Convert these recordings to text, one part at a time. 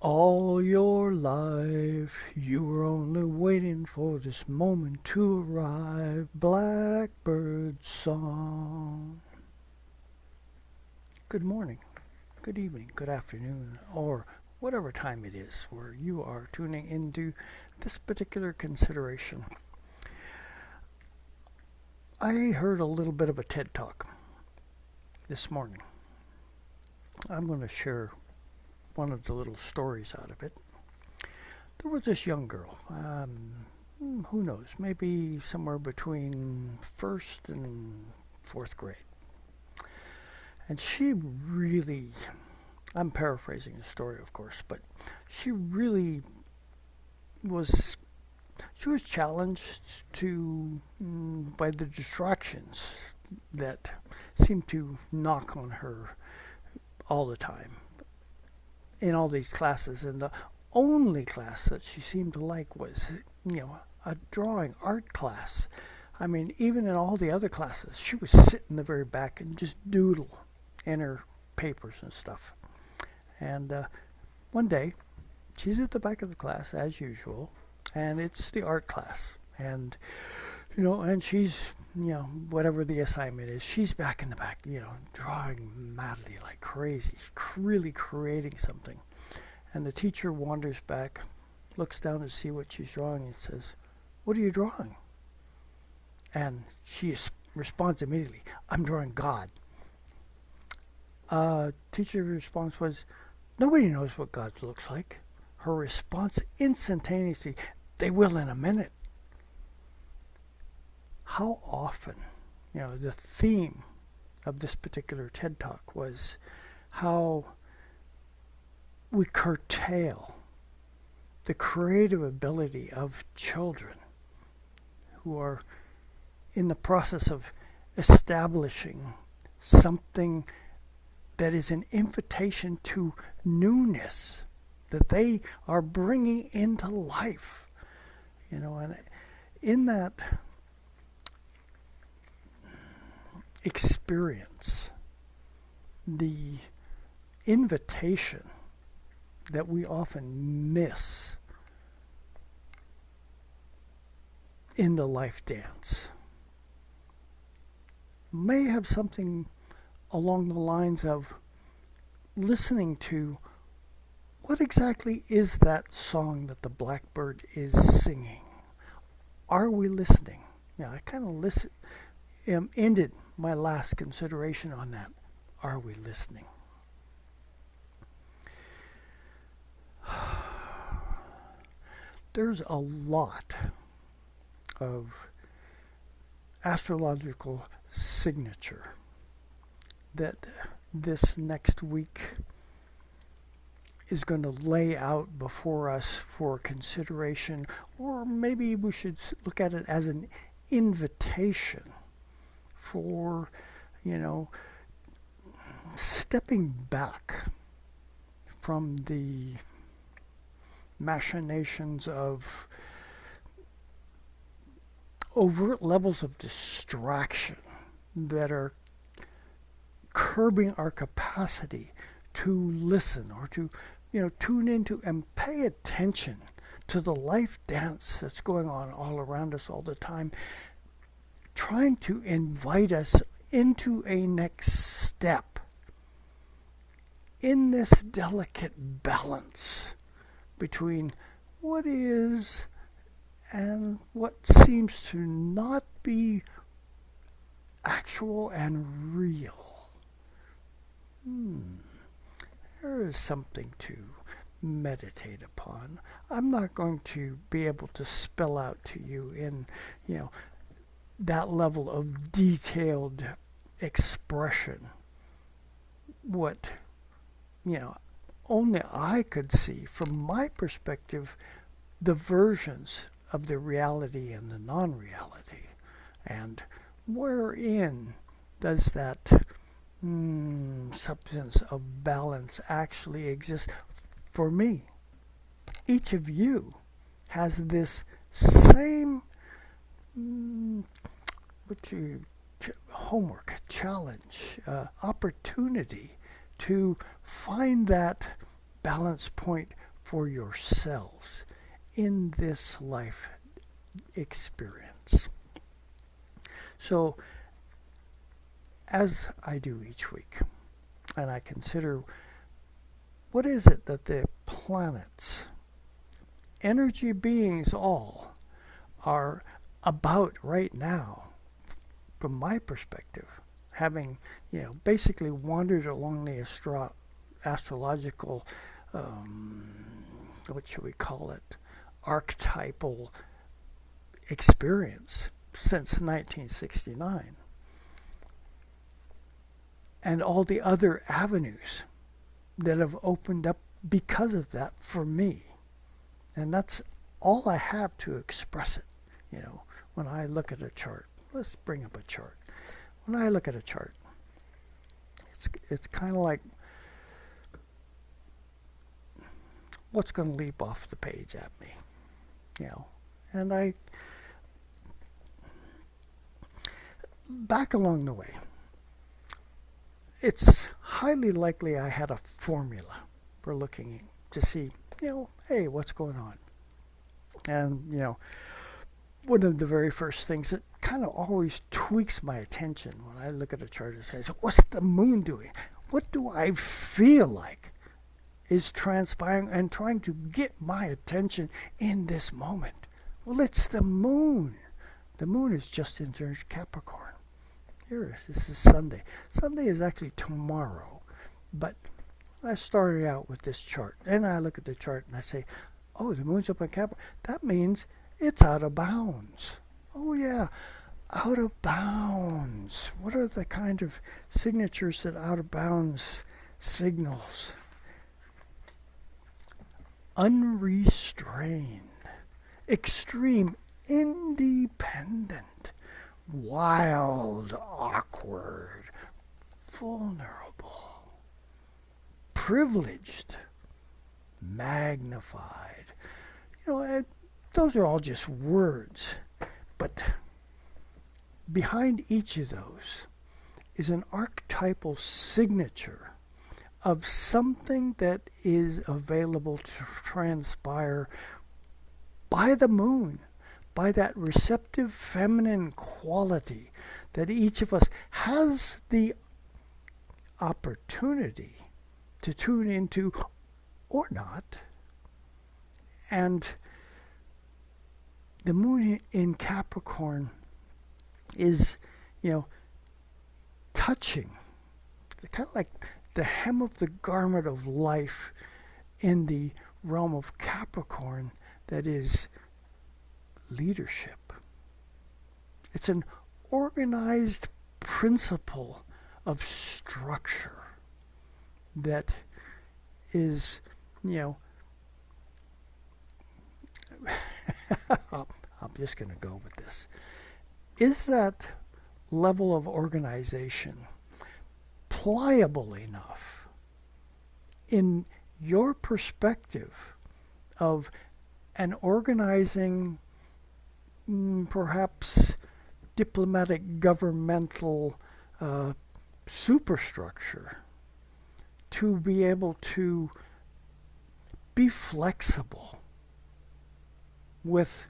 All your life you were only waiting for this moment to arrive. Blackbird song. Good morning, good evening, good afternoon, or whatever time it is where you are tuning into this particular consideration. I heard a little bit of a TED Talk this morning. I'm going to share one of the little stories out of it. There was this young girl, who knows, maybe somewhere between first and fourth grade. And she really, I'm paraphrasing the story, of course, but she really was, she was challenged to by the distractions that seemed to knock on her all the time in all these classes. And the only class that she seemed to like was, a drawing art class. I mean, even in all the other classes, she would sit in the very back and just doodle in her papers and stuff. And one day, she's at the back of the class as usual, and it's the art class. And she's, whatever the assignment is, she's back in the back, drawing madly like crazy, really creating something. And the teacher wanders back, looks down to see what she's drawing, and says, "What are you drawing?" And she responds immediately, "I'm drawing God." Teacher's response was, "Nobody knows what God looks like." Her response instantaneously, "They will in a minute." How often, the theme of this particular TED Talk was how we curtail the creative ability of children who are in the process of establishing something that is an invitation to newness that they are bringing into life. And in that experience, the invitation that we often miss in the life dance may have something along the lines of listening to what exactly is that song that the blackbird is singing. Are we listening? I kind of ended my last consideration on that. Are we listening? There's a lot of astrological signature that this next week is going to lay out before us for consideration, or maybe we should look at it as an invitation for, stepping back from the machinations of overt levels of distraction that are curbing our capacity to listen or to, tune into and pay attention to the life dance that's going on all around us all the time, trying to invite us into a next step in this delicate balance between what is and what seems to not be actual and real. There is something to meditate upon. I'm not going to be able to spell out to you in, that level of detailed expression what, only I could see from my perspective the versions of the reality and the non-reality, and wherein does that substance of balance actually exist for me. Each of you has this same homework, challenge, opportunity to find that balance point for yourselves in this life experience. So, as I do each week, and I consider what is it that the planets, energy beings all, are about right now, from my perspective, having, basically wandered along the astrological, what should we call it, archetypal experience since 1969. And all the other avenues that have opened up because of that for me. And that's all I have to express it, when I look at a chart. Let's bring up a chart. When I look at a chart, it's kind of like what's going to leap off the page at me, and back along the way, it's highly likely I had a formula for looking to see, hey, what's going on? And, one of the very first things that kind of always tweaks my attention when I look at a chart is, what's the moon doing? What do I feel like is transpiring and trying to get my attention in this moment? Well, it's the moon. The moon is just entered Capricorn. This is Sunday. Sunday is actually tomorrow. But I started out with this chart. And I look at the chart and I say, oh, the moon's up in Capricorn. That means it's out of bounds. Oh, yeah, out of bounds. What are the kind of signatures that out of bounds signals? Unrestrained, extreme, independent, wild, awkward, vulnerable, privileged, magnified. Those are all just words, but behind each of those is an archetypal signature of something that is available to transpire by the moon, by that receptive feminine quality that each of us has the opportunity to tune into or not. And the moon in Capricorn is, touching, kind of like the hem of the garment of life in the realm of Capricorn, that is leadership. It's an organized principle of structure that is, I'm just going to go with this. Is that level of organization pliable enough in your perspective of an organizing, perhaps diplomatic, governmental superstructure, to be able to be flexible with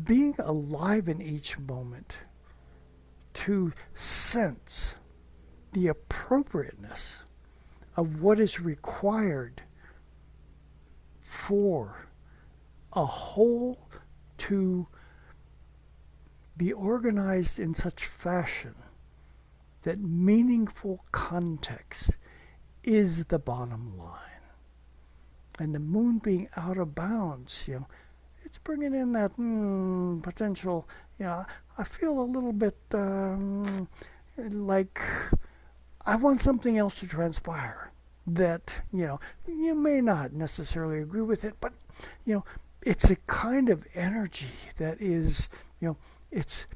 being alive in each moment, to sense the appropriateness of what is required for a whole to be organized in such fashion that meaningful context is the bottom line. And the moon being out of bounds, it's bringing in that potential, I feel a little bit like I want something else to transpire that, you may not necessarily agree with it, but, it's a kind of energy that is, it's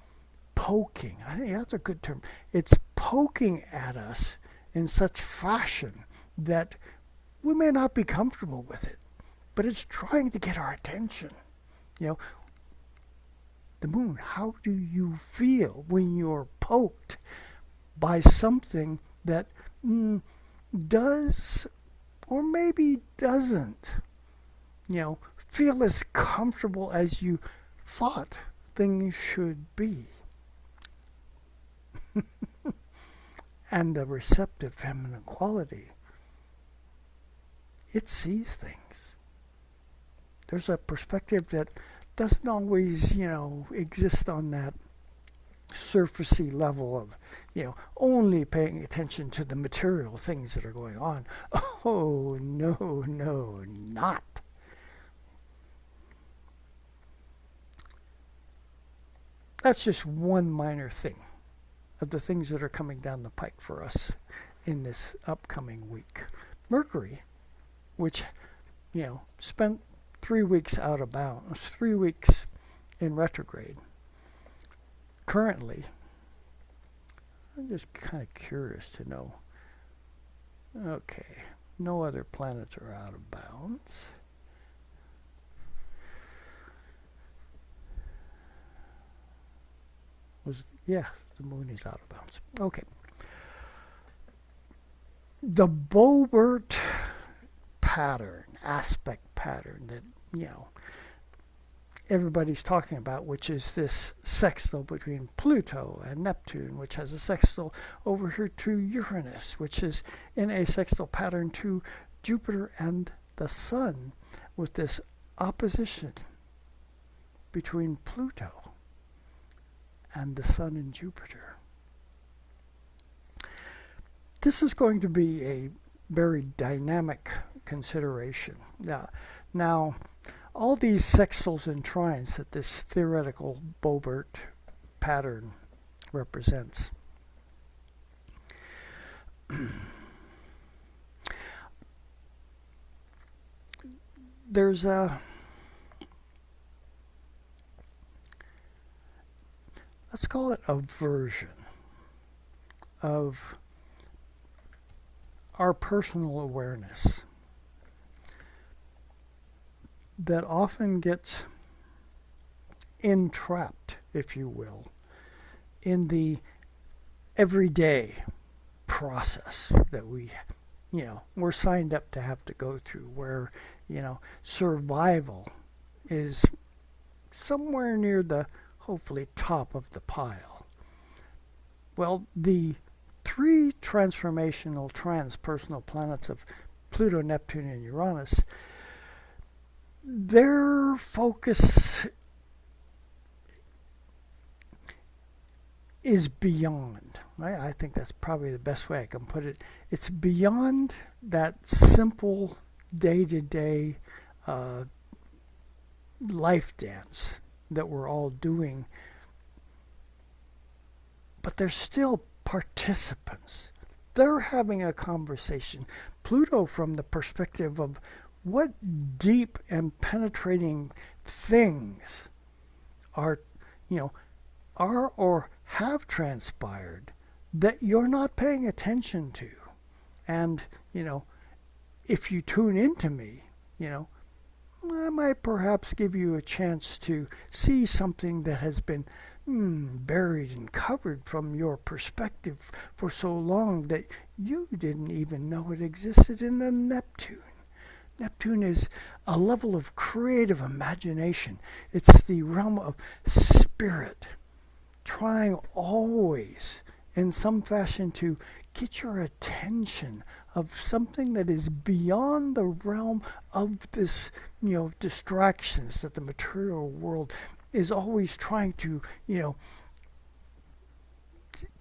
poking. I think that's a good term. It's poking at us in such fashion that we may not be comfortable with it, but it's trying to get our attention. The moon, how do you feel when you're poked by something that does or maybe doesn't, feel as comfortable as you thought things should be. And the receptive feminine quality, it sees things. There's a perspective that doesn't always, exist on that surfacey level of, only paying attention to the material things that are going on. Oh, no, not. That's just one minor thing of the things that are coming down the pike for us in this upcoming week. Mercury, which, spent 3 weeks out of bounds, 3 weeks in retrograde. Currently, I'm just kind of curious to know. Okay, no other planets are out of bounds. The moon is out of bounds. Okay. The Bobert pattern, aspect pattern that, everybody's talking about, which is this sextile between Pluto and Neptune, which has a sextile over here to Uranus, which is in a sextile pattern to Jupiter and the Sun, with this opposition between Pluto and the Sun and Jupiter. This is going to be a very dynamic consideration. Now, all these sextiles and trines that this theoretical Bobert pattern represents, there's let's call it a version of our personal awareness that often gets entrapped, if you will, in the everyday process that we're signed up to have to go through, where, survival is somewhere near the, hopefully, top of the pile. Well, the 3 transformational transpersonal planets of Pluto, Neptune, and Uranus, their focus is beyond. I think that's probably the best way I can put it. It's beyond that simple day-to-day life dance that we're all doing. But they're still participants. They're having a conversation. Pluto, from the perspective of what deep and penetrating things are or have transpired that you're not paying attention to. And, if you tune into me, I might perhaps give you a chance to see something that has been buried and covered from your perspective for so long that you didn't even know it existed in the Neptune. Neptune is a level of creative imagination. It's the realm of spirit, trying always in some fashion to get your attention of something that is beyond the realm of this, distractions that the material world is always trying to,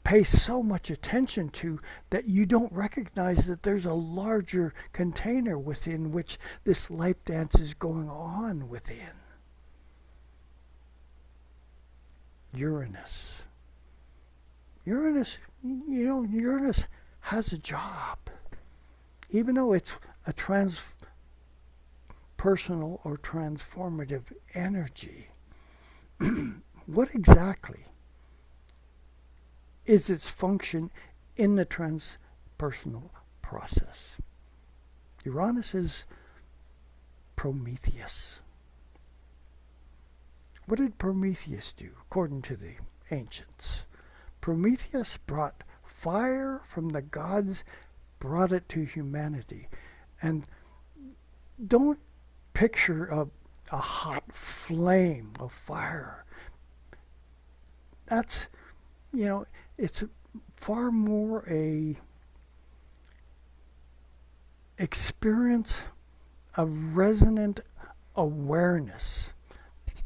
pay so much attention to, that you don't recognize that there's a larger container within which this life dance is going on within. Uranus, Uranus has a job. Even though it's a transpersonal or transformative energy, what exactly is its function in the transpersonal process? Uranus is Prometheus. What did Prometheus do, according to the ancients? Prometheus brought fire from the gods, brought it to humanity. And don't picture a hot flame of fire. That's, it's far more a experience of resonant awareness,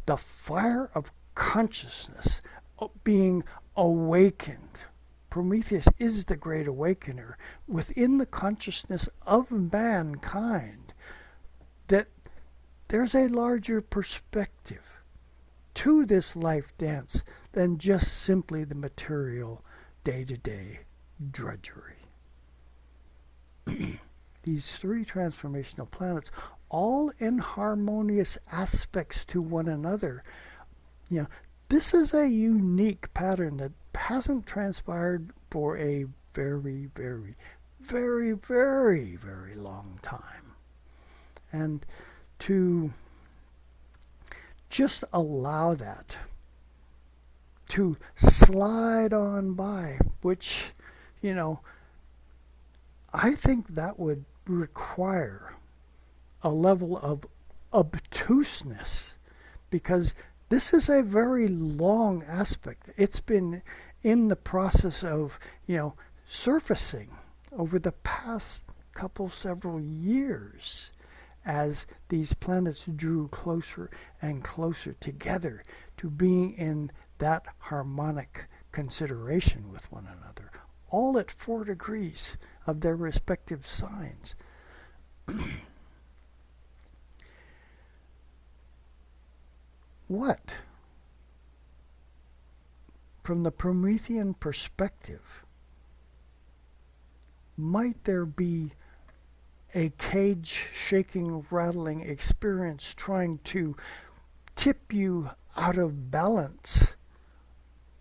the fire of consciousness being awakened. Prometheus is the great awakener within the consciousness of mankind, that there's a larger perspective to this life dance than just simply the material day-to-day drudgery. These three transformational planets, all in harmonious aspects to one another. This is a unique pattern that hasn't transpired for a very, very, very, very, very long time. And to just allow that to slide on by, which, I think that would require a level of obtuseness, because this is a very long aspect. It's been in the process of, surfacing over the past several years as these planets drew closer and closer together to being in that harmonic consideration with one another, all at 4 degrees of their respective signs. What, from the Promethean perspective, might there be a cage-shaking, rattling experience trying to tip you out of balance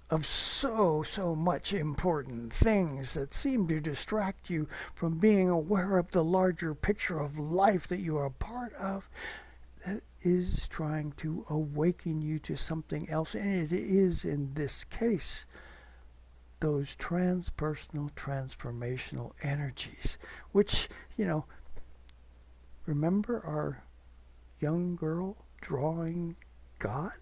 of so much important things that seem to distract you from being aware of the larger picture of life that you are a part of, that is trying to awaken you to something else? And it is, in this case, those transpersonal, transformational energies, which, remember our young girl drawing God?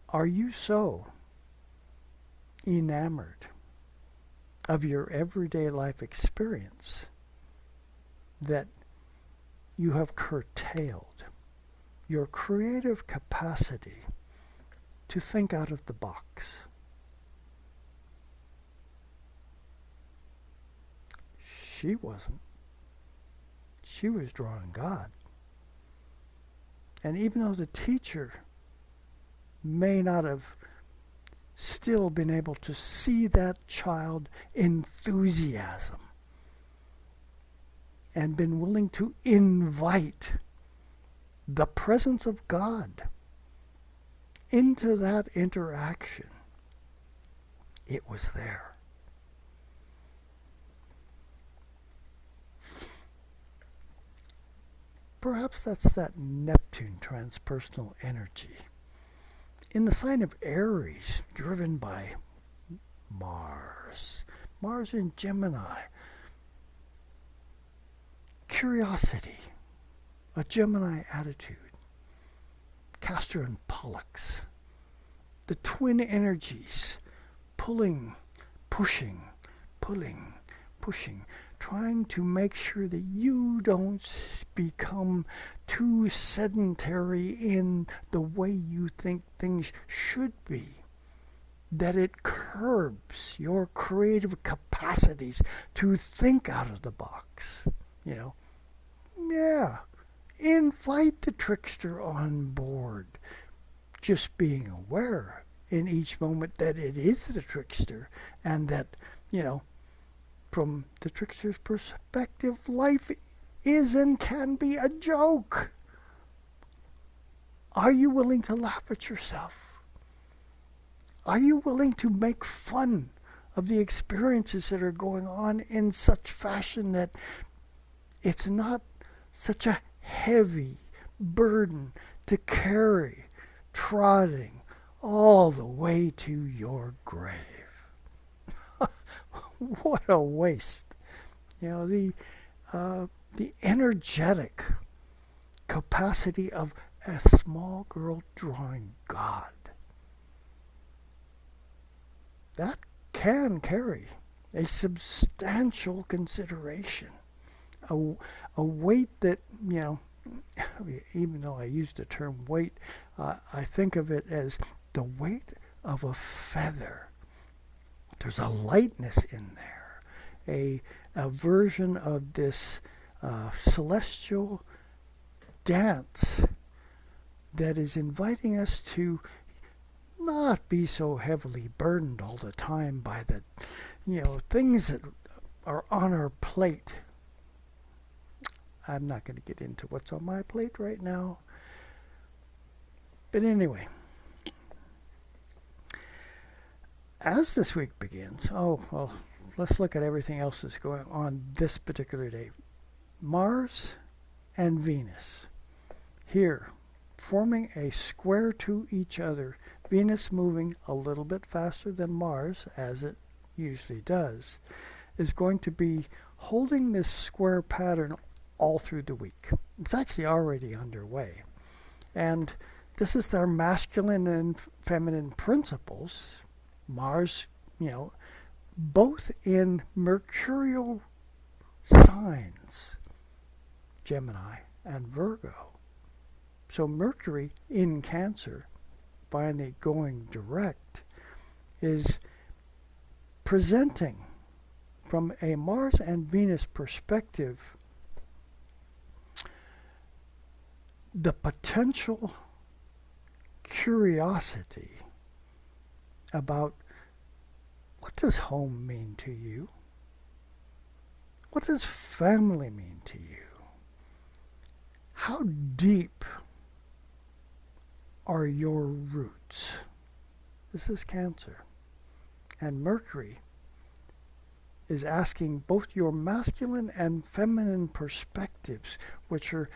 Are you so enamored of your everyday life experience that you have curtailed your creative capacity to think out of the box? She wasn't. She was drawing God. And even though the teacher may not have still been able to see that child enthusiasm and been willing to invite the presence of God into that interaction, it was there. Perhaps that's that Neptune transpersonal energy in the sign of Aries, driven by Mars in Gemini. Curiosity, a Gemini attitude. Castor and Pollux, the twin energies, pulling, pushing, trying to make sure that you don't become too sedentary in the way you think things should be, that it curbs your creative capacities to think out of the box. Invite the trickster on board, just being aware in each moment that it is the trickster, and that, from the trickster's perspective, life is and can be a joke. Are you willing to laugh at yourself? Are you willing to make fun of the experiences that are going on in such fashion that it's not such a heavy burden to carry, trotting all the way to your grave? What a waste. The energetic capacity of a small girl drawing God. That can carry a substantial consideration, a weight that, even though I use the term weight, I think of it as the weight of a feather. There's a lightness in there, a version of this celestial dance that is inviting us to not be so heavily burdened all the time by the, things that are on our plate. I'm not going to get into what's on my plate right now. But anyway, as this week begins, let's look at everything else that's going on this particular day. Mars and Venus here forming a square to each other. Venus moving a little bit faster than Mars, as it usually does, is going to be holding this square pattern all through the week. It's actually already underway. And this is their masculine and feminine principles. Mars, both in mercurial signs, Gemini and Virgo. So Mercury in Cancer, finally going direct, is presenting from a Mars and Venus perspective the potential curiosity about what does home mean to you? What does family mean to you? How deep are your roots? This is Cancer. And Mercury is asking both your masculine and feminine perspectives, which are,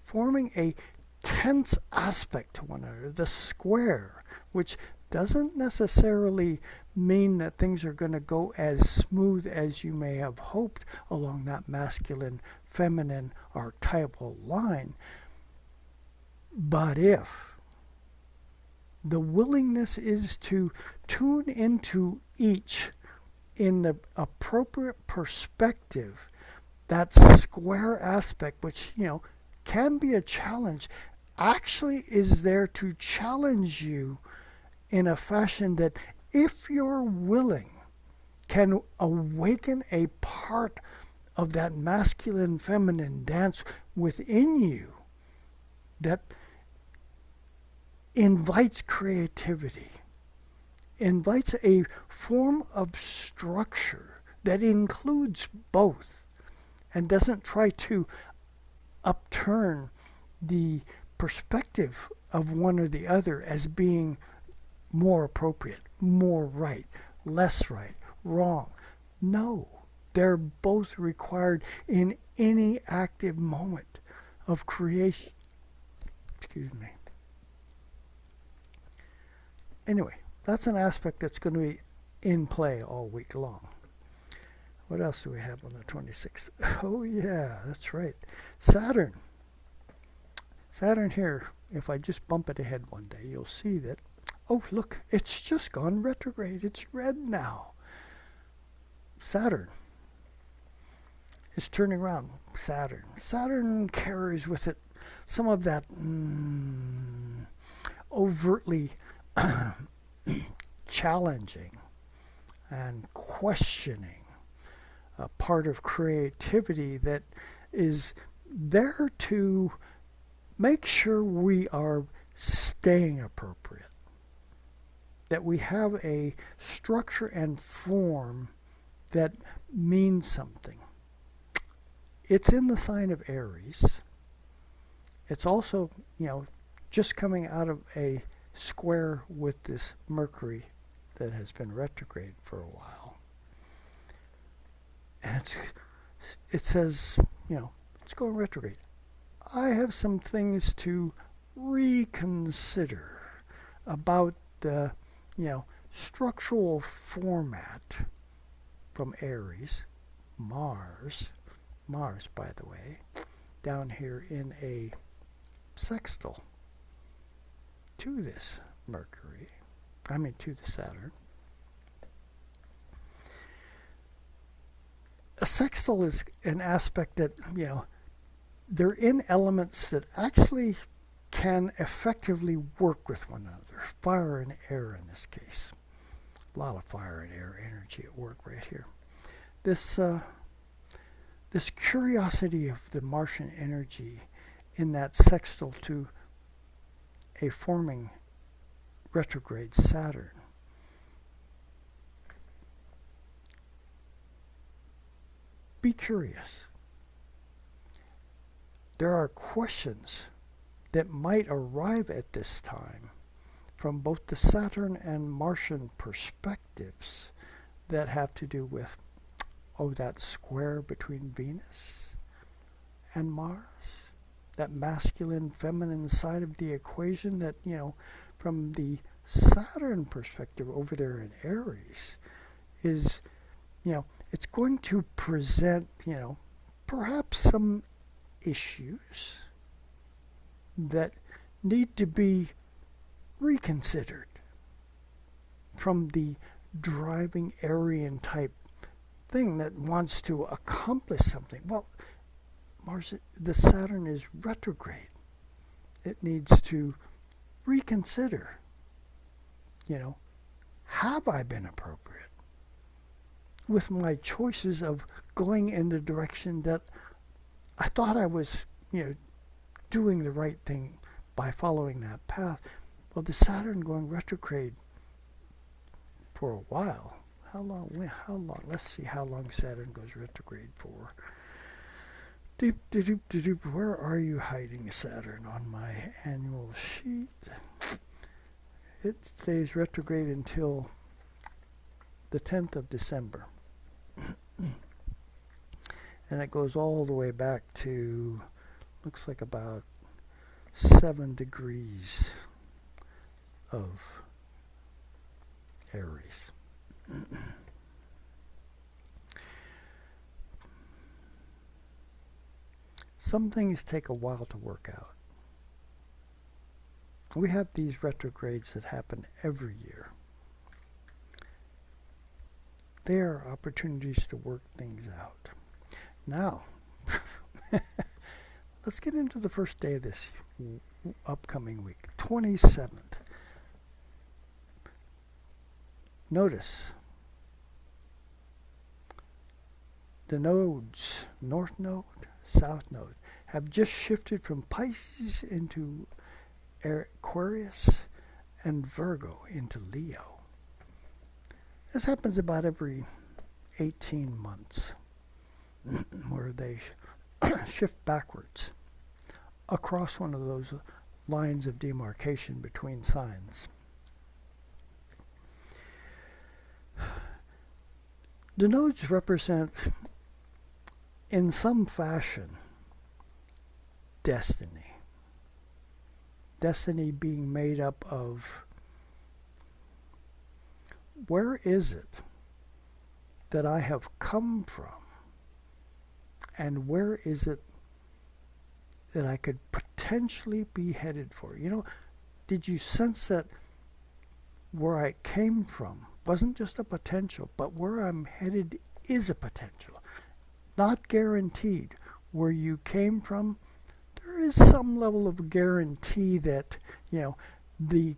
forming a tense aspect to one another. The square, which doesn't necessarily mean that things are going to go as smooth as you may have hoped along that masculine feminine archetypal line. But if the willingness is to tune into each in the appropriate perspective, that square aspect, which, can be a challenge, actually is there to challenge you in a fashion that, if you're willing, can awaken a part of that masculine feminine dance within you that invites creativity, invites a form of structure that includes both and doesn't try to upturn the perspective of one or the other as being more appropriate, more right, less right, wrong. No, they're both required in any active moment of creation. Excuse me. Anyway, that's an aspect that's going to be in play all week long. What else do we have on the 26th? Oh yeah, that's right. Saturn. Saturn here, if I just bump it ahead one day, you'll see that, oh look, it's just gone retrograde. It's red now. Saturn is turning around. Saturn carries with it some of that overtly challenging and questioning, a part of creativity that is there to make sure we are staying appropriate, that we have a structure and form that means something. It's in the sign of Aries. It's also, just coming out of a square with this Mercury that has been retrograde for a while. And it says, it's going retrograde. I have some things to reconsider about the, structural format from Aries, Mars, by the way, down here in a sextile to this Mercury, to the Saturn. A sextile is an aspect that, they're in elements that actually can effectively work with one another. Fire and air in this case. A lot of fire and air energy at work right here. This curiosity of the Martian energy in that sextile to a forming retrograde Saturn. Be curious. There are questions that might arrive at this time from both the Saturn and Martian perspectives that have to do with, that square between Venus and Mars, that masculine, feminine side of the equation that, from the Saturn perspective over there in Aries is, it's going to present, perhaps some issues that need to be reconsidered from the driving Aryan type thing that wants to accomplish something. Well, the Saturn is retrograde. It needs to reconsider, have I been appropriate with my choices of going in the direction that I thought I was, doing the right thing by following that path. Well, the Saturn going retrograde for a while. How long? Let's see how long Saturn goes retrograde for. Where are you hiding, Saturn, on my annual sheet? It stays retrograde until the 10th of December. And it goes all the way back to, looks like about 7 degrees of Aries. Some things take a while to work out. We have these retrogrades that happen every year. They are opportunities to work things out. Now, let's get into the first day of this upcoming week, 27th. Notice the nodes, North Node, South Node, have just shifted from Pisces into Aquarius and Virgo into Leo. This happens about every 18 months where they shift backwards across one of those lines of demarcation between signs. The nodes represent, in some fashion, destiny. Destiny being made up of, where is it that I have come from? And where is it that I could potentially be headed for? Did you sense that where I came from wasn't just a potential, but where I'm headed is a potential? Not guaranteed. Where you came from, there is some level of guarantee that, the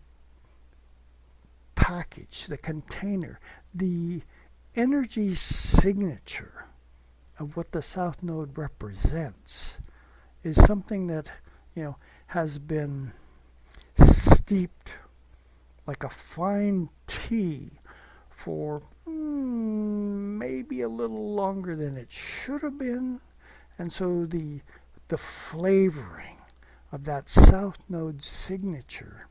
package, the container, the energy signature of what the South Node represents is something that, has been steeped like a fine tea for maybe a little longer than it should have been. And so the flavoring of that South Node signature,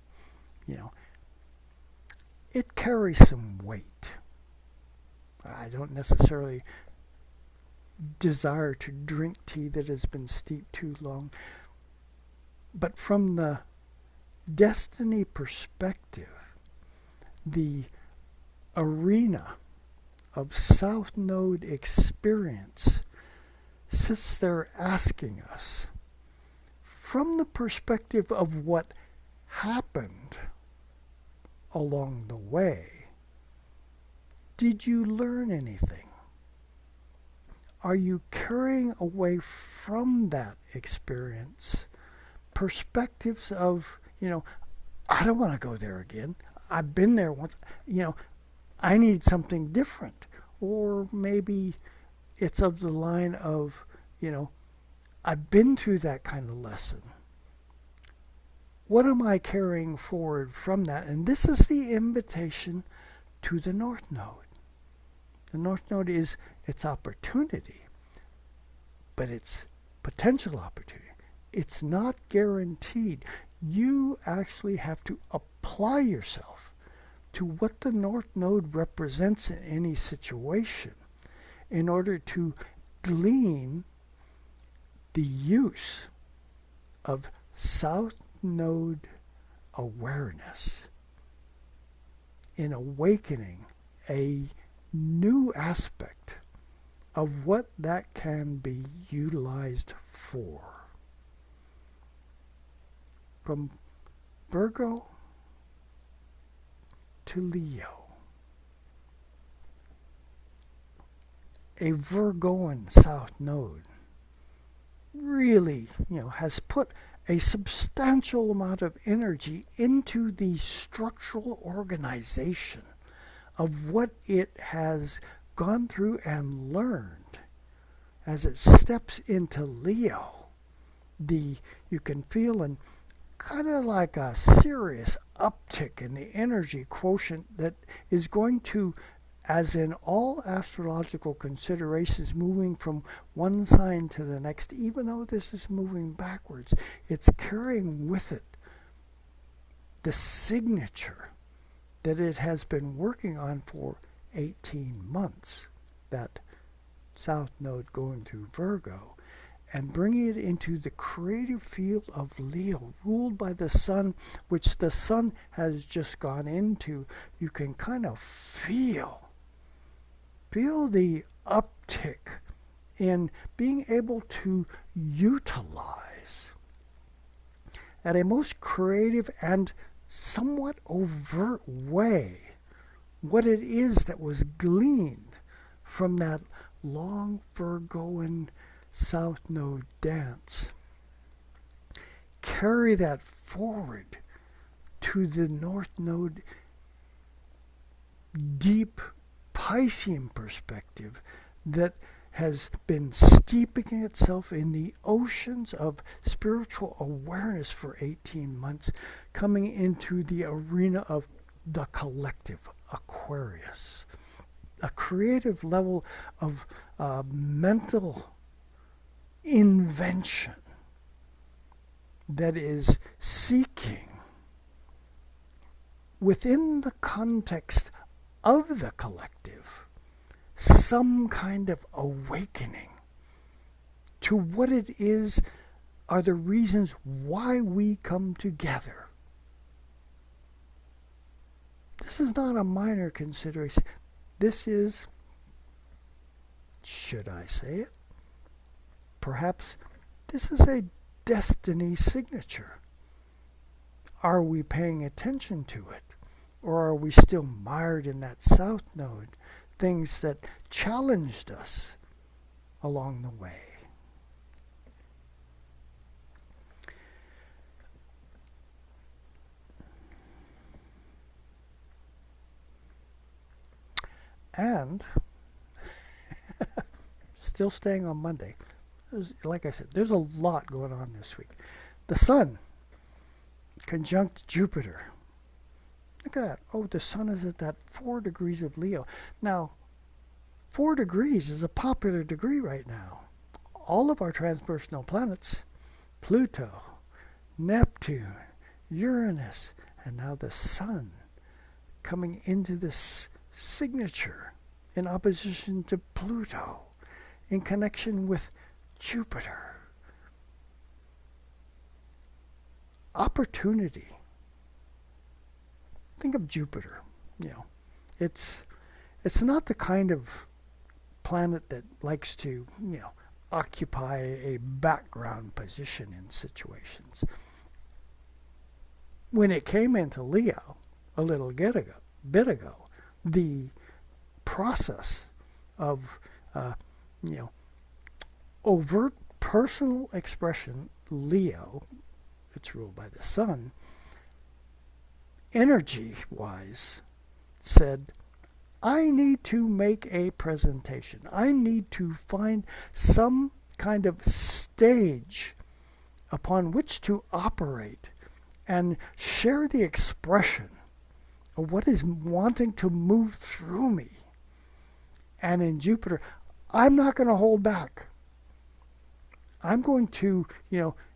it carries some weight. I don't necessarily desire to drink tea that has been steeped too long. But from the destiny perspective, the arena of South Node experience sits there asking us, from the perspective of what happened along the way, did you learn anything? Are you carrying away from that experience perspectives of, I don't want to go there again. I've been there once. I need something different. Or maybe it's of the line of, I've been through that kind of lesson. What am I carrying forward from that? And this is the invitation to the North Node. The North Node is its opportunity, but it's potential opportunity. It's not guaranteed. You actually have to apply yourself to what the North Node represents in any situation in order to glean the use of South Node awareness in awakening a new aspect of what that can be utilized for. From Virgo to Leo. A Virgoan South Node really, has put a substantial amount of energy into the structural organization of what it has gone through and learned as it steps into Leo. You can feel an kind of like a serious uptick in the energy quotient that is going to, as in all astrological considerations, moving from one sign to the next, even though this is moving backwards, it's carrying with it the signature that it has been working on for 18 months, that South Node going through Virgo, and bringing it into the creative field of Leo, ruled by the sun, which the sun has just gone into. You can kind of feel the uptick in being able to utilize at a most creative and somewhat overt way what it is that was gleaned from that long Virgoan South Node dance. Carry that forward to the North Node deep Piscean perspective that has been steeping itself in the oceans of spiritual awareness for 18 months, coming into the arena of the collective Aquarius, a creative level of mental invention that is seeking within the context of the collective some kind of awakening to what it is are the reasons why we come together. This is not a minor consideration. This is, should I say it? Perhaps this is a destiny signature. Are we paying attention to it? Or are we still mired in that South Node? Things that challenged us along the way. And, still staying on Monday, like I said, there's a lot going on this week. The Sun, conjunct Jupiter. Look at that. Oh, the Sun is at that 4 degrees of Leo. Now, 4 degrees is a popular degree right now. All of our transpersonal planets, Pluto, Neptune, Uranus, and now the Sun, coming into this signature in opposition to Pluto, in connection with Jupiter. Opportunity. Think of Jupiter. It's it's not the kind of planet that likes to, occupy a background position in situations. When it came into Leo a little bit ago, the process of, overt personal expression, Leo, it's ruled by the sun, energy-wise, said, I need to make a presentation. I need to find some kind of stage upon which to operate and share the expression of what is wanting to move through me. And in Jupiter, I'm not going to hold back. I'm going to,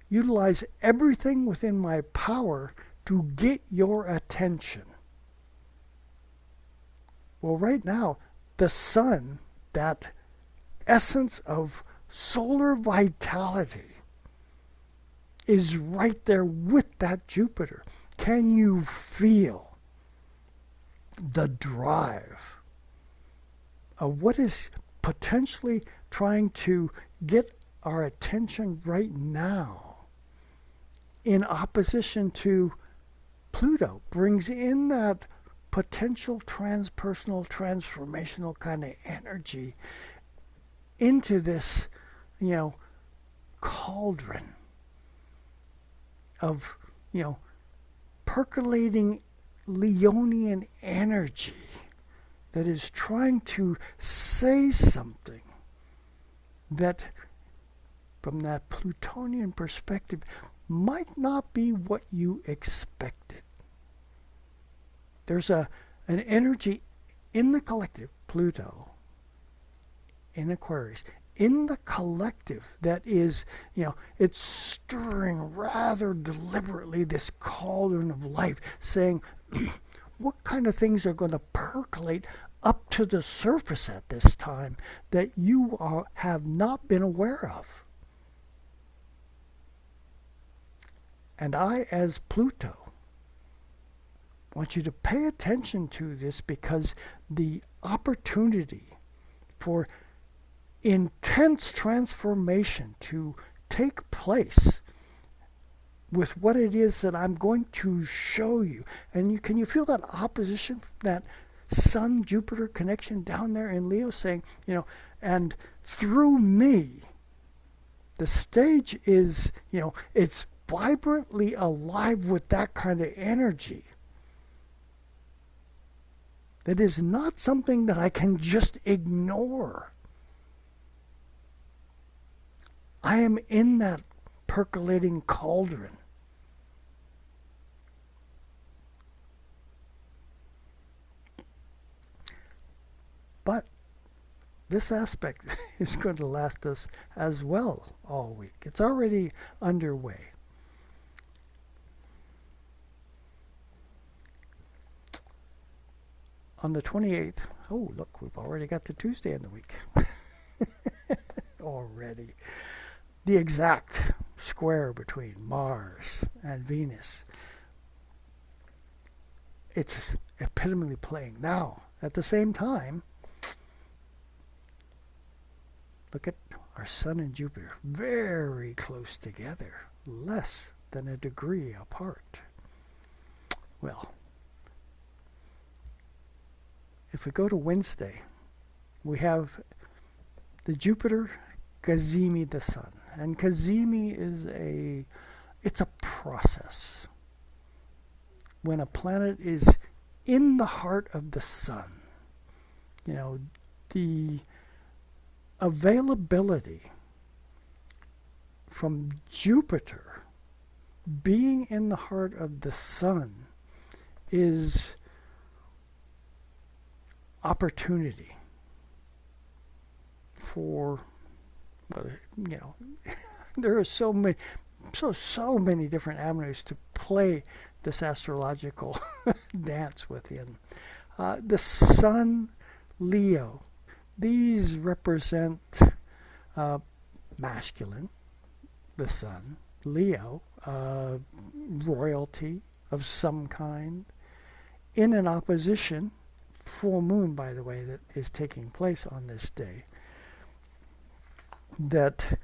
utilize everything within my power to get your attention. Well, right now, the sun, that essence of solar vitality, is right there with that Jupiter. Can you feel the drive of what is potentially trying to get our attention right now in opposition to Pluto? Brings in that potential transpersonal, transformational kind of energy into this, cauldron of, percolating Leonian energy that is trying to say something that, from that Plutonian perspective, might not be what you expected. There's an energy in the collective, Pluto, in Aquarius, in the collective that is, it's stirring rather deliberately this cauldron of life, saying, what kind of things are going to percolate up to the surface at this time that you have not been aware of? And I, as Pluto, want you to pay attention to this, because the opportunity for intense transformation to take place with what it is that I'm going to show you. And can you feel that opposition, that Sun-Jupiter connection down there in Leo, saying, and through me, the stage is, it's vibrantly alive with that kind of energy. That is not something that I can just ignore. I am in that percolating cauldron. But this aspect is going to last us as well all week. It's already underway. On the 28th, oh, look, we've already got to Tuesday in the week. Already. The exact square between Mars and Venus. It's epitomally playing. Now, at the same time, look at our Sun and Jupiter, very close together, less than a degree apart. Well, if we go to Wednesday, we have the Jupiter Cazimi the Sun. And Cazimi is it's a process. When a planet is in the heart of the Sun, the availability from Jupiter being in the heart of the Sun is opportunity for, there are so many different avenues to play this astrological dance within. The Sun, Leo, these represent masculine, the Sun, Leo, royalty of some kind, in an opposition full moon, by the way, that is taking place on this day, that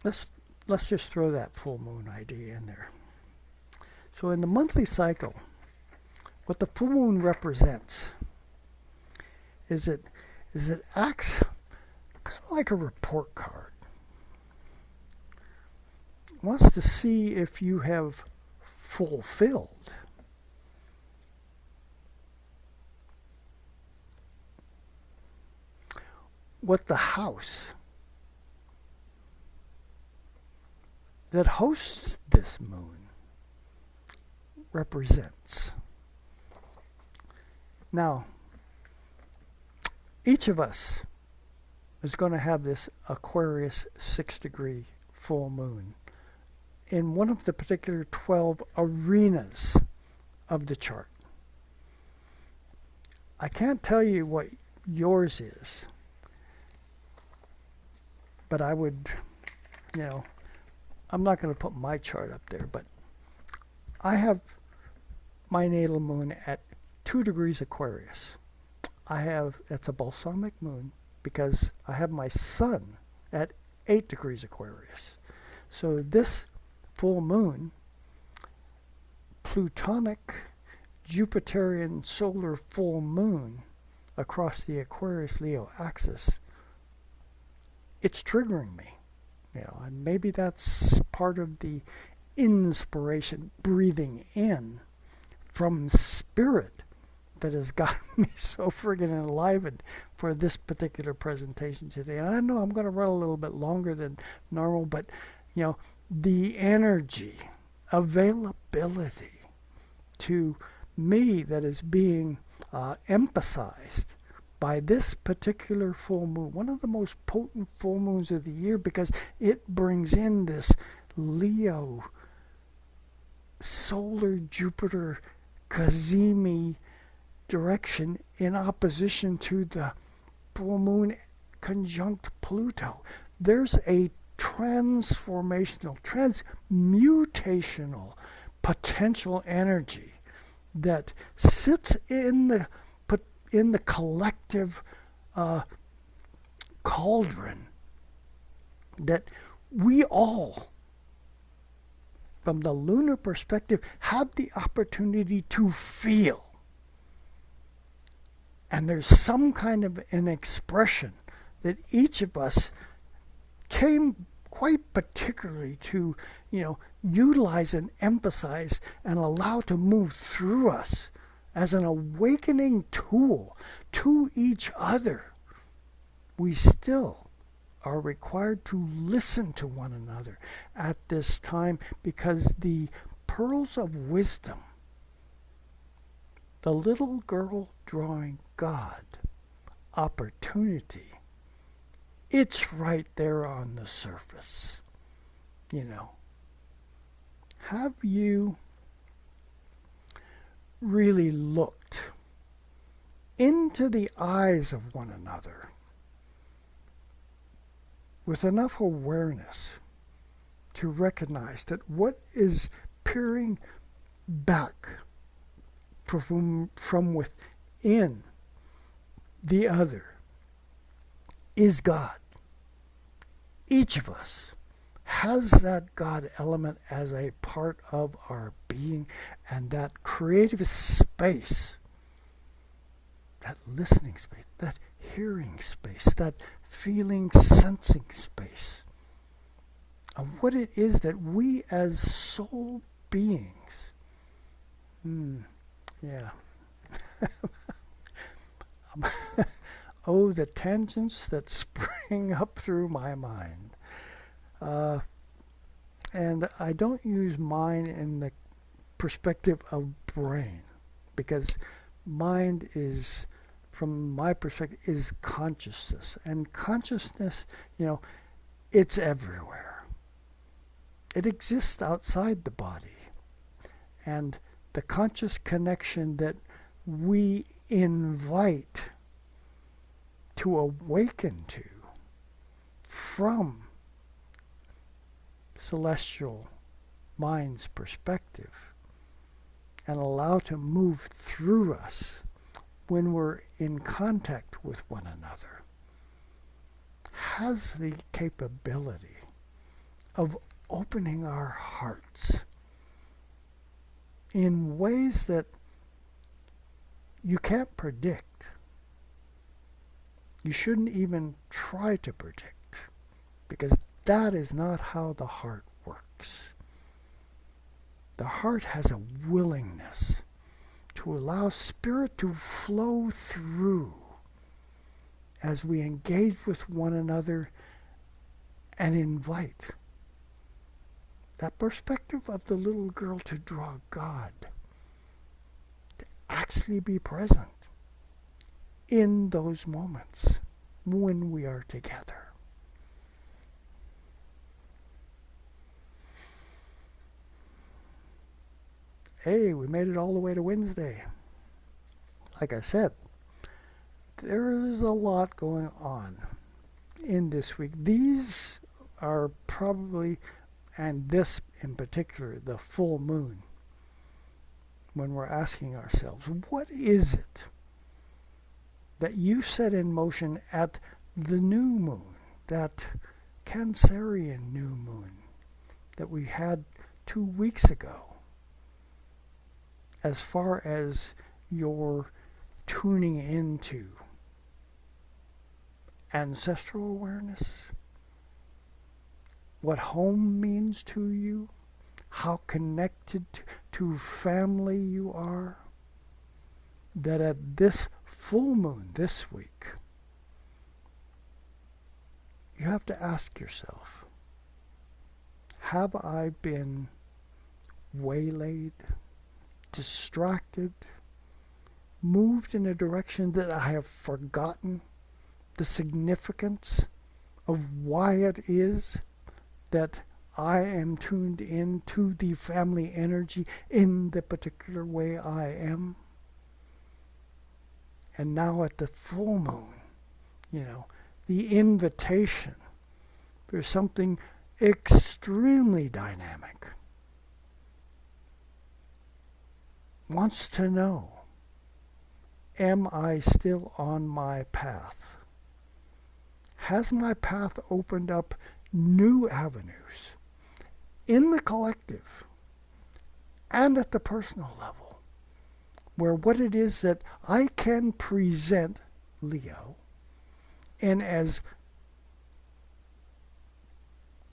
let's just throw that full moon idea in there. So in the monthly cycle, what the full moon represents is it acts kind of like a report card. It wants to see if you have fulfilled what the house that hosts this moon represents. Now, each of us is going to have this Aquarius 6-degree full moon in one of the particular 12 arenas of the chart. I can't tell you what yours is, but I would, I'm not going to put my chart up there, but I have my natal moon at 2 degrees Aquarius. That's a balsamic moon because I have my sun at 8 degrees Aquarius. So this full moon, Plutonic, Jupiterian solar full moon across the Aquarius-Leo axis, it's triggering me. And maybe that's part of the inspiration, breathing in from spirit, that has gotten me so friggin' enlivened for this particular presentation today. And I know I'm going to run a little bit longer than normal, but the energy, availability to me that is being emphasized by this particular full moon, one of the most potent full moons of the year, because it brings in this Leo, solar Jupiter, Cazimi direction in opposition to the full moon conjunct Pluto. There's a transformational, transmutational potential energy that sits in the collective cauldron that we all, from the lunar perspective, have the opportunity to feel. And there's some kind of an expression that each of us came quite particularly to, utilize and emphasize and allow to move through us as an awakening tool to each other. We still are required to listen to one another at this time, because the pearls of wisdom, the little girl drawing God, opportunity, it's right there on the surface. Have you really looked into the eyes of one another with enough awareness to recognize that what is peering back from within the other is God? Each of us has that God element as a part of our being, and that creative space, that listening space, that hearing space, that feeling, sensing space of what it is that we as soul beings, oh, the tangents that spring up through my mind. And I don't use mind in the perspective of brain, because mind is, from my perspective, is consciousness. And consciousness, it's everywhere. It exists outside the body. And the conscious connection that we invite to awaken to from celestial mind's perspective and allow to move through us when we're in contact with one another has the capability of opening our hearts in ways that you can't predict. You shouldn't even try to predict, because that is not how the heart works. The heart has a willingness to allow spirit to flow through as we engage with one another and invite that perspective of the little girl to draw God, to actually be present in those moments when we are together. Hey, we made it all the way to Wednesday. Like I said, there is a lot going on in this week. These are probably, and this in particular, the full moon, when we're asking ourselves, what is it that you set in motion at the new moon, that Cancerian new moon that we had 2 weeks ago, as far as your tuning into ancestral awareness, what home means to you, how connected to family you are, that at this full moon this week, you have to ask yourself, have I been waylaid, distracted, moved in a direction that I have forgotten the significance of why it is that I am tuned in to the family energy in the particular way I am? And now at the full moon, the invitation for something extremely dynamic wants to know, am I still on my path? Has my path opened up new avenues in the collective and at the personal level, where what it is that I can present, Leo, in as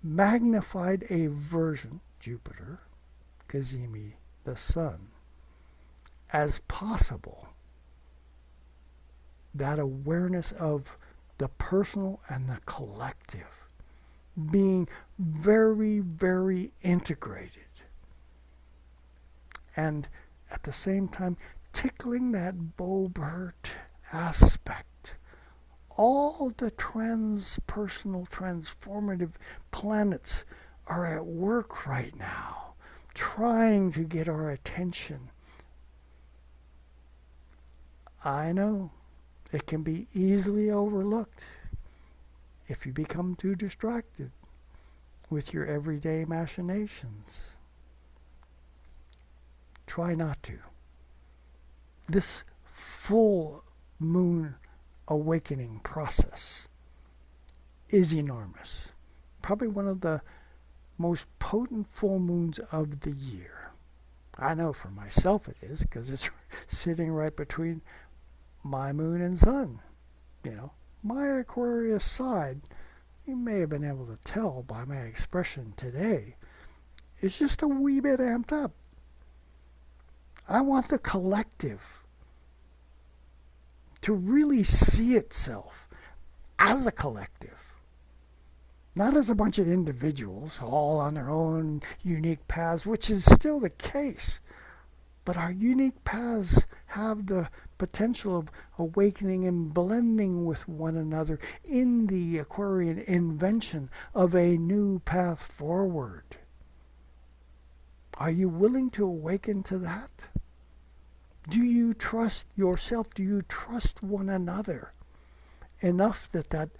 magnified a version, Jupiter, Kazemi, the sun, as possible, that awareness of the personal and the collective being very, very integrated, and at the same time tickling that Bobert aspect. All the transpersonal, transformative planets are at work right now, trying to get our attention. I know it can be easily overlooked if you become too distracted with your everyday machinations. Try not to. This full moon awakening process is enormous. Probably one of the most potent full moons of the year. I know for myself it is, because it's sitting right between my moon and sun. My Aquarius side, you may have been able to tell by my expression today, is just a wee bit amped up. I want the collective to really see itself as a collective, not as a bunch of individuals all on their own unique paths, which is still the case. But our unique paths have the potential of awakening and blending with one another in the Aquarian invention of a new path forward. Are you willing to awaken to that? Do you trust yourself? Do you trust one another enough that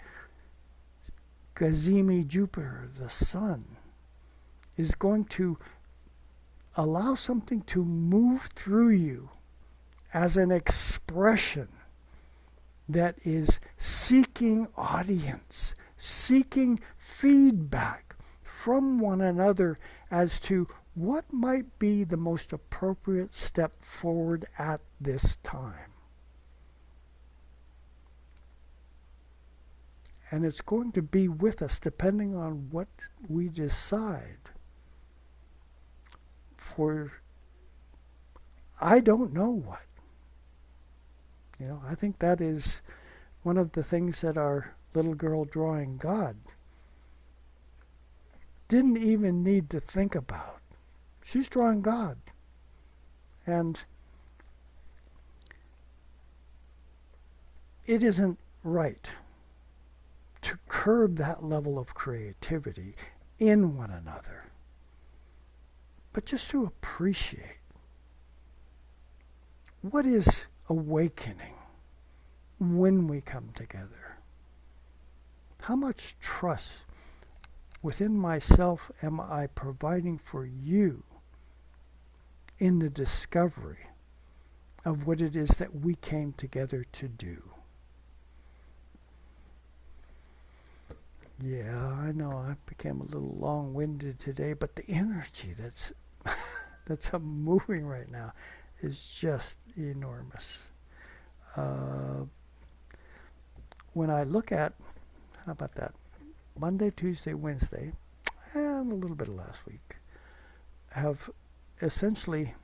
Kazemi Jupiter, the sun, is going to Allow something to move through you as an expression that is seeking audience, seeking feedback from one another as to what might be the most appropriate step forward at this time. And it's going to be with us depending on what we decide. For I don't know what. I think that is one of the things that our little girl drawing God didn't even need to think about. She's drawing God. And it isn't right to curb that level of creativity in one another, but just to appreciate what is awakening when we come together. How much trust within myself am I providing for you in the discovery of what it is that we came together to do? Yeah, I know I became a little long-winded today, but the energy that's moving right now is just enormous. When I look at, how about that, Monday, Tuesday, Wednesday, and a little bit of last week, have essentially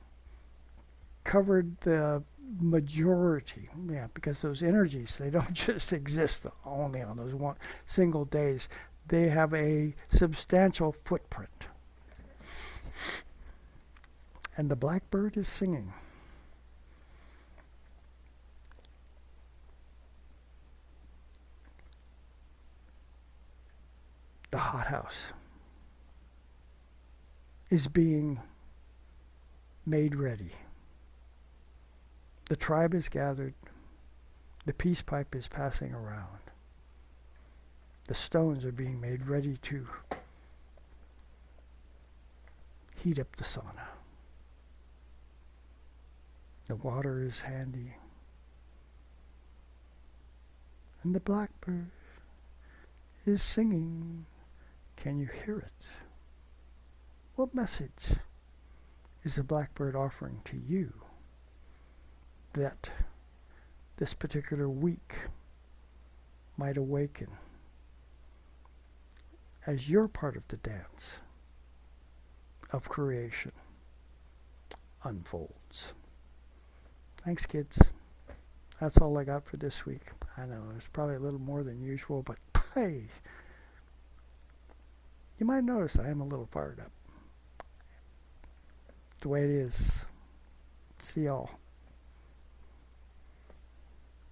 covered the majority, because those energies, they don't just exist only on those one single days. They have a substantial footprint. And the blackbird is singing. The hothouse is being made ready. The tribe is gathered. The peace pipe is passing around. The stones are being made ready to heat up the sauna. The water is handy. And the blackbird is singing. Can you hear it? What message is the blackbird offering to you that this particular week might awaken as you're part of the dance of creation unfolds? Thanks, kids. That's all I got for this week. I know it's probably a little more than usual, but hey, you might notice I am a little fired up. The way it is. See y'all.